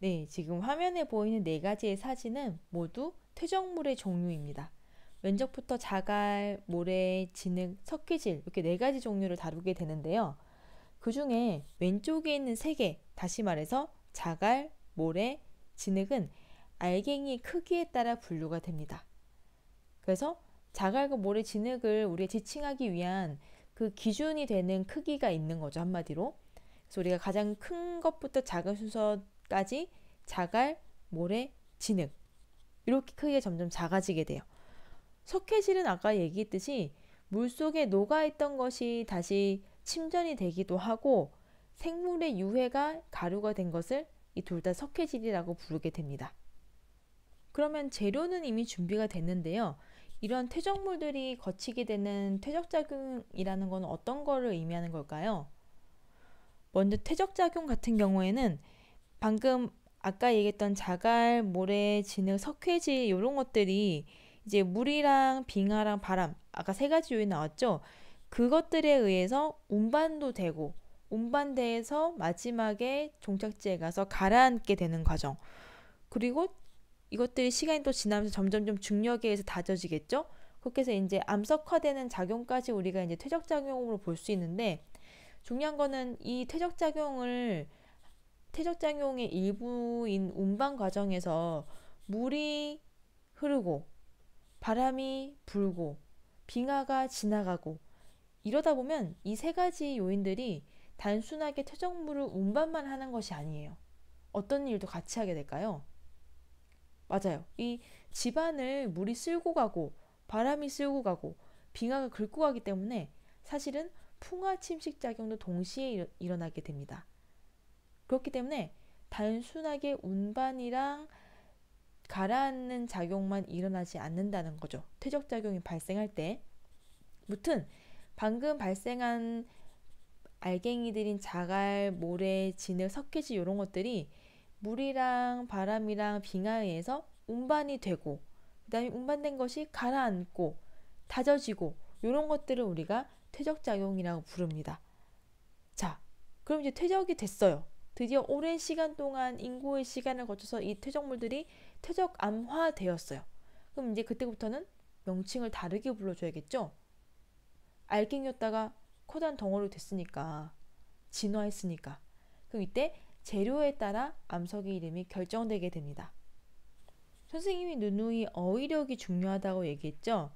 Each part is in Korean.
네, 지금 화면에 보이는 네 가지의 사진은 모두 퇴적물의 종류입니다. 왼쪽부터 자갈, 모래, 진흙, 석회질 이렇게 네 가지 종류를 다루게 되는데요. 그 중에 왼쪽에 있는 세 개, 다시 말해서 자갈, 모래, 진흙은 알갱이의 크기에 따라 분류가 됩니다. 그래서 자갈과 모래, 진흙을 우리가 지칭하기 위한 그 기준이 되는 크기가 있는 거죠, 한마디로. 그래서 우리가 가장 큰 것부터 작은 순서까지 자갈, 모래, 진흙 이렇게 크기가 점점 작아지게 돼요. 석회질은 아까 얘기했듯이 물속에 녹아있던 것이 다시 침전이 되기도 하고 생물의 유해가 가루가 된 것을 이 둘 다 석회질이라고 부르게 됩니다. 그러면 재료는 이미 준비가 됐는데요. 이런 퇴적물들이 거치게 되는 퇴적작용이라는 건 어떤 거를 의미하는 걸까요? 먼저 퇴적작용 같은 경우에는 방금 아까 얘기했던 자갈, 모래, 진흙, 석회질 이런 것들이 이제 물이랑 빙하랑 바람 아까 세 가지 요인 나왔죠? 그것들에 의해서 운반도 되고 운반대에서 마지막에 종착지에 가서 가라앉게 되는 과정. 그리고 이것들이 시간이 또 지나면서 점점점 중력에 의해서 다져지겠죠? 그렇게 해서 이제 암석화되는 작용까지 우리가 이제 퇴적작용으로 볼 수 있는데 중요한 거는 이 퇴적작용의 일부인 운반 과정에서 물이 흐르고 바람이 불고 빙하가 지나가고 이러다 보면 이 세 가지 요인들이 단순하게 퇴적물을 운반만 하는 것이 아니에요. 어떤 일도 같이 하게 될까요? 맞아요. 이 집안을 물이 쓸고 가고 바람이 쓸고 가고 빙하가 긁고 가기 때문에 사실은 풍화 침식 작용도 동시에 일어나게 됩니다. 그렇기 때문에 단순하게 운반이랑 가라앉는 작용만 일어나지 않는다는 거죠. 퇴적작용이 발생할 때. 무튼 방금 발생한 알갱이들인 자갈, 모래, 진흙, 석회질 이런 것들이 물이랑 바람이랑 빙하에 의해서 운반이 되고 그 다음에 운반된 것이 가라앉고 다져지고 이런 것들을 우리가 퇴적작용이라고 부릅니다. 자, 그럼 이제 퇴적이 됐어요. 드디어 오랜 시간 동안 인고의 시간을 거쳐서 이 퇴적물들이 퇴적암화되었어요. 그럼 이제 그때부터는 명칭을 다르게 불러줘야겠죠? 알갱이였다가 커다란 덩어리 됐으니까 진화했으니까 그럼 이때 재료에 따라 암석의 이름이 결정되게 됩니다. 선생님이 누누이 어휘력이 중요하다고 얘기했죠?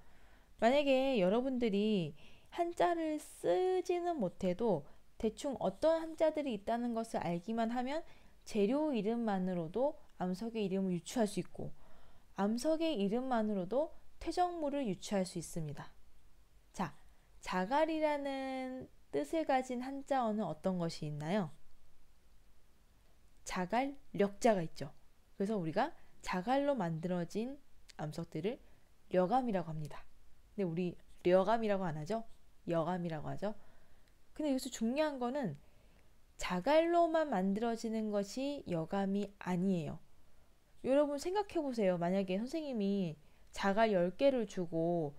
만약에 여러분들이 한자를 쓰지는 못해도 대충 어떤 한자들이 있다는 것을 알기만 하면 재료 이름만으로도 암석의 이름을 유추할 수 있고 암석의 이름만으로도 퇴적물을 유추할 수 있습니다. 자, 자갈이라는 뜻을 가진 한자어는 어떤 것이 있나요? 자갈, 력자가 있죠. 그래서 우리가 자갈로 만들어진 암석들을 려감이라고 합니다. 근데 우리 려감이라고 안 하죠? 여감이라고 하죠. 근데 여기서 중요한 거는 자갈로만 만들어지는 것이 여감이 아니에요. 여러분 생각해 보세요. 만약에 선생님이 자갈 10개를 주고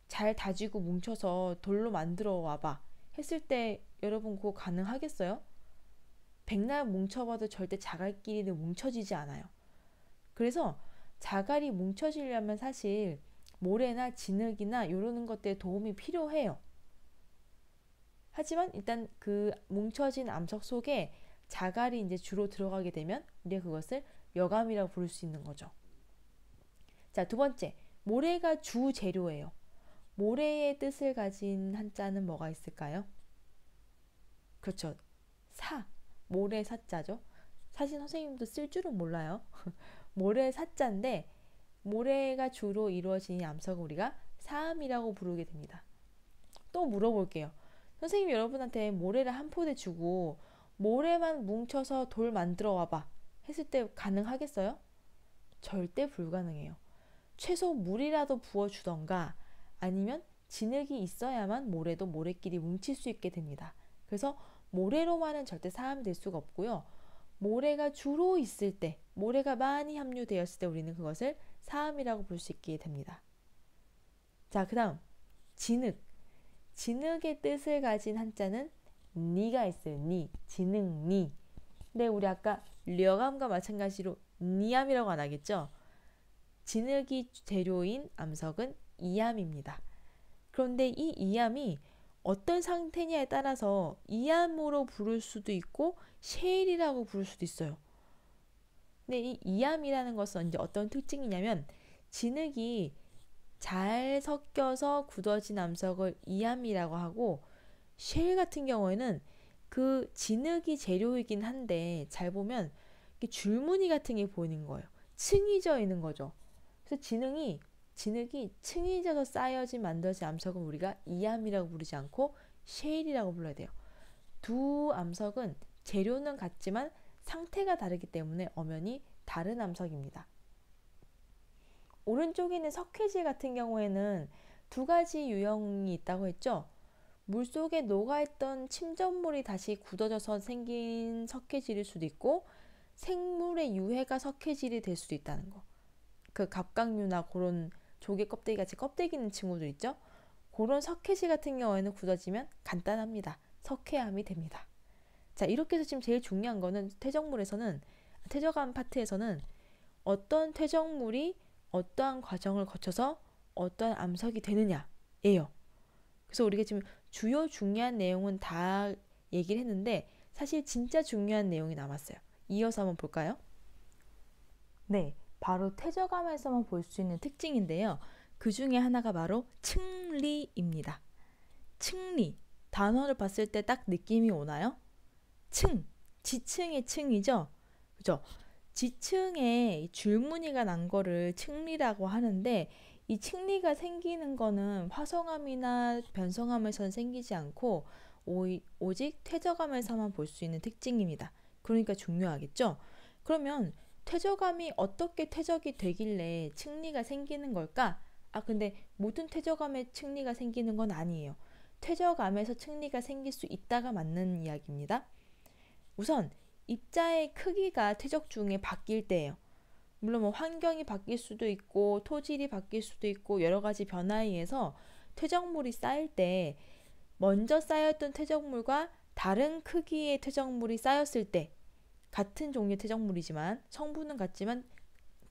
잘 다지고 뭉쳐서 돌로 만들어 와봐 했을 때 여러분 그거 가능하겠어요? 백날 뭉쳐봐도 절대 자갈끼리는 뭉쳐지지 않아요. 그래서 자갈이 뭉쳐지려면 사실 모래나 진흙이나 이런 것들의 도움이 필요해요. 하지만 일단 그 뭉쳐진 암석 속에 자갈이 이제 주로 들어가게 되면 우리가 그것을 여감이라고 부를 수 있는 거죠. 자, 두 번째, 모래가 주 재료예요. 모래의 뜻을 가진 한자는 뭐가 있을까요? 그렇죠. 모래 사자죠. 사실 선생님도 쓸 줄은 몰라요. 모래 사자인데 모래가 주로 이루어진 암석을 우리가 사암이라고 부르게 됩니다. 또 물어볼게요. 선생님 여러분한테 모래를 한 포대 주고 모래만 뭉쳐서 돌 만들어 와봐 했을 때 가능하겠어요? 절대 불가능해요. 최소 물이라도 부어주던가 아니면 진흙이 있어야만 모래도 모래끼리 뭉칠 수 있게 됩니다. 그래서 모래로만은 절대 사암이 될 수가 없고요. 모래가 주로 있을 때, 모래가 많이 함유되었을 때 우리는 그것을 사암이라고 볼 수 있게 됩니다. 자, 그 다음 진흙. 진흙의 뜻을 가진 한자는 니가 있어요. 니, 진흙, 니. 근데 우리 아까 려감과 마찬가지로 니암이라고 안 하겠죠? 진흙이 재료인 암석은 이암입니다. 그런데 이 이암이 어떤 상태냐에 따라서 이암으로 부를 수도 있고 셰일이라고 부를 수도 있어요. 근데 이 이암이라는 것은 이제 어떤 특징이냐면 진흙이 잘 섞여서 굳어진 암석을 이암이라고 하고 셰일 같은 경우에는 그 진흙이 재료이긴 한데 잘 보면 줄무늬 같은 게 보이는 거예요. 층이 져 있는 거죠. 그래서 진흙이 층이 져서 쌓여진 만들어진 암석은 우리가 이암이라고 부르지 않고 셰일이라고 불러야 돼요. 두 암석은 재료는 같지만 상태가 다르기 때문에 엄연히 다른 암석입니다. 오른쪽에 있는 석회질 같은 경우에는 두 가지 유형이 있다고 했죠. 물속에 녹아있던 침전물이 다시 굳어져서 생긴 석회질일 수도 있고 생물의 유해가 석회질이 될 수도 있다는 거. 그 갑각류나 그런 조개 껍데기 같이 껍데기 있는 친구들 있죠. 그런 석회질 같은 경우에는 굳어지면 간단합니다. 석회암이 됩니다. 자, 이렇게 해서 지금 제일 중요한 거는 퇴적암 파트에서는 어떤 퇴적물이 어떠한 과정을 거쳐서 어떠한 암석이 되느냐예요. 그래서 우리가 지금 주요 중요한 내용은 다 얘기를 했는데 사실 진짜 중요한 내용이 남았어요. 이어서 한번 볼까요? 네, 바로 퇴적암에서만 볼 수 있는 특징인데요. 그 중에 하나가 바로 층리입니다. 층리, 단어를 봤을 때 딱 느낌이 오나요? 지층의 층이죠? 그죠? 지층에 줄무늬가 난 거를 층리라고 하는데 이 층리가 생기는 거는 화성암이나 변성암에선 생기지 않고 오직 퇴적암에서만 볼 수 있는 특징입니다. 그러니까 중요하겠죠? 그러면 퇴적암이 어떻게 퇴적이 되길래 층리가 생기는 걸까? 근데 모든 퇴적암에 층리가 생기는 건 아니에요. 퇴적암에서 층리가 생길 수 있다가 맞는 이야기입니다. 우선 입자의 크기가 퇴적 중에 바뀔 때예요. 물론 뭐 환경이 바뀔 수도 있고 토질이 바뀔 수도 있고 여러 가지 변화에 의해서 퇴적물이 쌓일 때 먼저 쌓였던 퇴적물과 다른 크기의 퇴적물이 쌓였을 때 같은 종류의 퇴적물이지만 성분은 같지만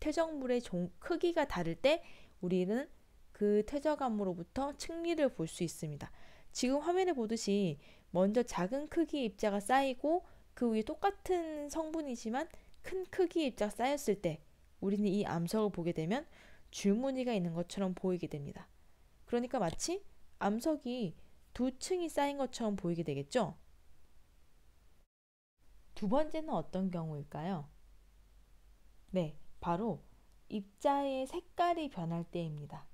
퇴적물의 크기가 다를 때 우리는 그 퇴적암으로부터 층리를 볼 수 있습니다. 지금 화면에 보듯이 먼저 작은 크기의 입자가 쌓이고 그 위에 똑같은 성분이지만 큰 크기의 입자가 쌓였을 때 우리는 이 암석을 보게 되면 줄무늬가 있는 것처럼 보이게 됩니다. 그러니까 마치 암석이 두 층이 쌓인 것처럼 보이게 되겠죠? 두 번째는 어떤 경우일까요? 네, 바로 입자의 색깔이 변할 때입니다.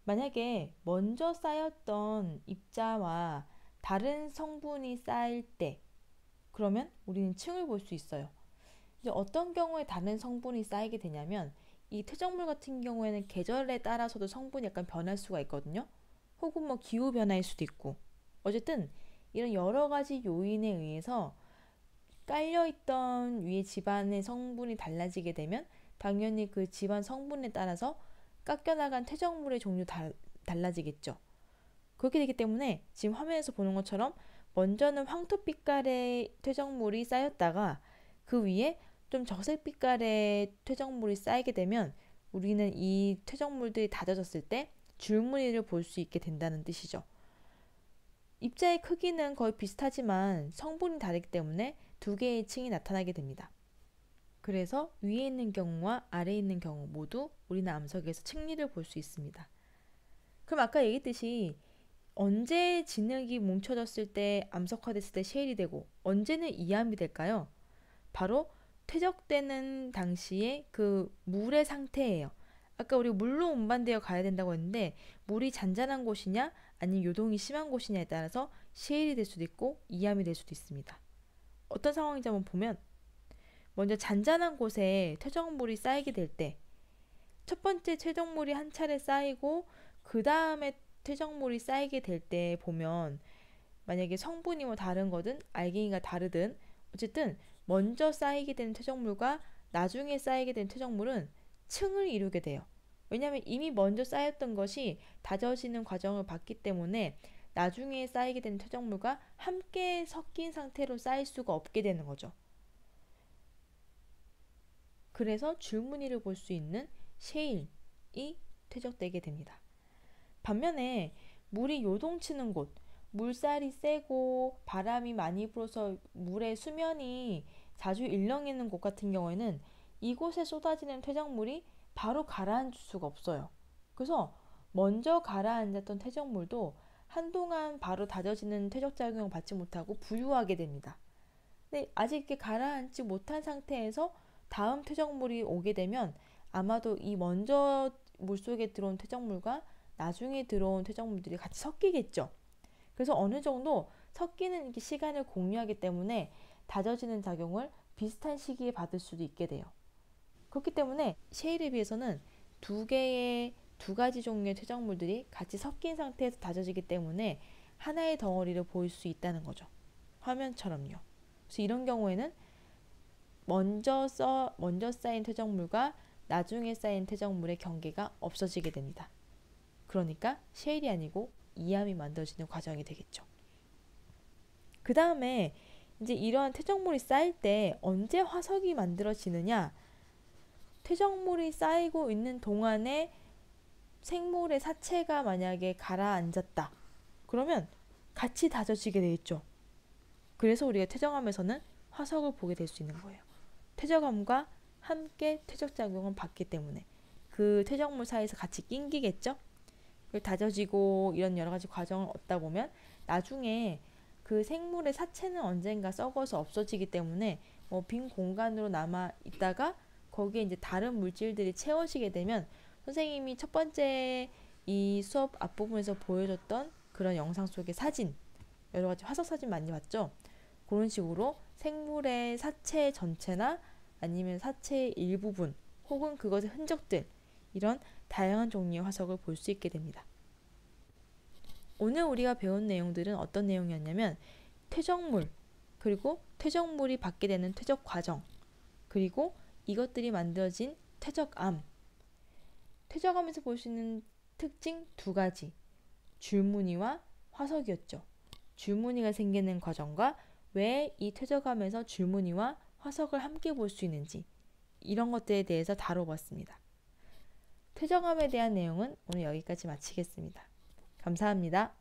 만약에 먼저 쌓였던 입자와 다른 성분이 쌓일 때 그러면 우리는 층을 볼 수 있어요. 이제 어떤 경우에 다른 성분이 쌓이게 되냐면 이 퇴적물 같은 경우에는 계절에 따라서도 성분이 약간 변할 수가 있거든요. 혹은 뭐 기후 변화일 수도 있고 어쨌든 이런 여러 가지 요인에 의해서 깔려있던 위에 집안의 성분이 달라지게 되면 당연히 그 집안 성분에 따라서 깎여나간 퇴적물의 종류 달라지겠죠. 그렇게 되기 때문에 지금 화면에서 보는 것처럼 먼저는 황토빛깔의 퇴적물이 쌓였다가 그 위에 좀 적색 빛깔의 퇴적물이 쌓이게 되면 우리는 이 퇴적물들이 다져졌을 때 줄무늬를 볼 수 있게 된다는 뜻이죠. 입자의 크기는 거의 비슷하지만 성분이 다르기 때문에 두 개의 층이 나타나게 됩니다. 그래서 위에 있는 경우와 아래에 있는 경우 모두 우리는 암석에서 층리를 볼 수 있습니다. 그럼 아까 얘기했듯이 언제 진흙이 뭉쳐졌을 때 암석화됐을 때 셰일이 되고 언제는 이암이 될까요? 바로 퇴적되는 당시에 그 물의 상태예요. 아까 우리 물로 운반되어 가야 된다고 했는데 물이 잔잔한 곳이냐 아니면 요동이 심한 곳이냐에 따라서 셰일이 될 수도 있고 이암이 될 수도 있습니다. 어떤 상황인지 한번 보면 먼저 잔잔한 곳에 퇴적물이 쌓이게 될 때 첫 번째 퇴적물이 한 차례 쌓이고 그 다음에 퇴적물이 쌓이게 될 때 보면 만약에 성분이 뭐 다른 거든 알갱이가 다르든 어쨌든 먼저 쌓이게 된 퇴적물과 나중에 쌓이게 된 퇴적물은 층을 이루게 돼요. 왜냐하면 이미 먼저 쌓였던 것이 다져지는 과정을 봤기 때문에 나중에 쌓이게 된 퇴적물과 함께 섞인 상태로 쌓일 수가 없게 되는 거죠. 그래서 줄무늬를 볼 수 있는 셰일이 퇴적되게 됩니다. 반면에 물이 요동치는 곳, 물살이 세고 바람이 많이 불어서 물의 수면이 자주 일렁이는 곳 같은 경우에는 이곳에 쏟아지는 퇴적물이 바로 가라앉을 수가 없어요. 그래서 먼저 가라앉았던 퇴적물도 한동안 바로 다져지는 퇴적작용을 받지 못하고 부유하게 됩니다. 근데 아직 이렇게 가라앉지 못한 상태에서 다음 퇴적물이 오게 되면 아마도 이 먼저 물속에 들어온 퇴적물과 나중에 들어온 퇴적물들이 같이 섞이겠죠. 그래서 어느 정도 섞이는 이렇게 시간을 공유하기 때문에 다져지는 작용을 비슷한 시기에 받을 수도 있게 돼요. 그렇기 때문에 셰일에 비해서는 두 가지 종류의 퇴적물들이 같이 섞인 상태에서 다져지기 때문에 하나의 덩어리를 보일 수 있다는 거죠. 화면처럼요. 그래서 이런 경우에는 먼저 쌓인 퇴적물과 나중에 쌓인 퇴적물의 경계가 없어지게 됩니다. 그러니까 셰일이 아니고 이암이 만들어지는 과정이 되겠죠. 그 다음에 이제 이러한 퇴적물이 쌓일 때 언제 화석이 만들어지느냐? 퇴적물이 쌓이고 있는 동안에 생물의 사체가 만약에 가라앉았다. 그러면 같이 다져지게 되겠죠. 그래서 우리가 퇴적암에서는 화석을 보게 될 수 있는 거예요. 퇴적암과 함께 퇴적작용을 받기 때문에 그 퇴적물 사이에서 같이 낑기겠죠. 다져지고 이런 여러 가지 과정을 얻다 보면 나중에 그 생물의 사체는 언젠가 썩어서 없어지기 때문에 빈 공간으로 남아 있다가 거기에 이제 다른 물질들이 채워지게 되면 선생님이 첫 번째 이 수업 앞부분에서 보여줬던 그런 영상 속의 사진, 여러 가지 화석 사진 많이 봤죠? 그런 식으로 생물의 사체 전체나 아니면 사체의 일부분 혹은 그것의 흔적들, 이런 다양한 종류의 화석을 볼 수 있게 됩니다. 오늘 우리가 배운 내용들은 어떤 내용이었냐면 퇴적물, 그리고 퇴적물이 받게 되는 퇴적 과정, 그리고 이것들이 만들어진 퇴적암, 퇴적암에서 볼 수 있는 특징 두 가지, 줄무늬와 화석이었죠. 줄무늬가 생기는 과정과 왜 이 퇴적암에서 줄무늬와 화석을 함께 볼 수 있는지, 이런 것들에 대해서 다뤄봤습니다. 퇴적암에 대한 내용은 오늘 여기까지 마치겠습니다. 감사합니다.